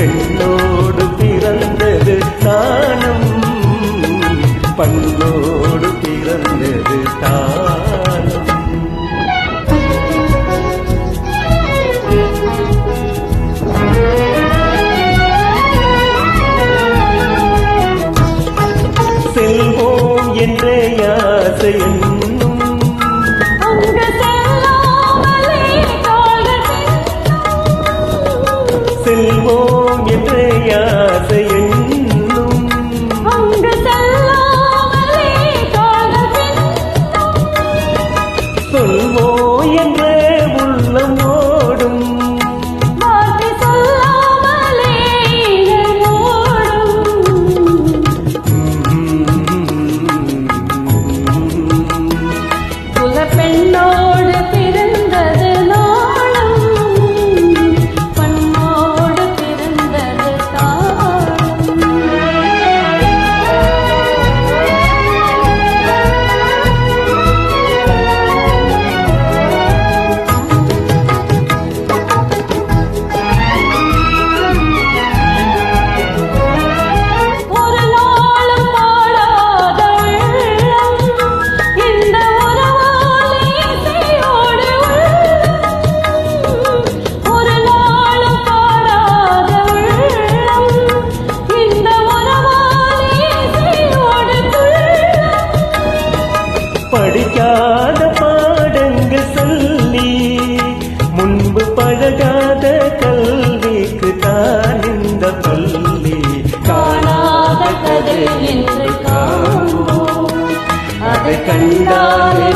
பெண்ணோடு பிறந்தது தானம், பண்ணோடு பிறந்தது தானம். செல்வோம் என்ற ஆசை என்னும் செல்வோம் என்ற ஆசை என்னும் சொல்வோ என்ற உள்ளம் ஓடும் பெண்ணோடு பிறந்தது நாணம், பண்ணோடு பிறந்தது தானம். ஒரு நாளும் பாடாத உள்ளம் இந்த உறவாலே இசையோடு உள்ளம். ஒரு நாளும் பாடாத உள்ளம் இந்த உறவாலே இசையோடு உள்ளம். படிக்காத பாடங்கள் சொல்லி முன்பு பழகாத கல்விக்கு தான் இந்த பள்ளி. காணாத கதை என்று காண்போம், அதை கண்டாலே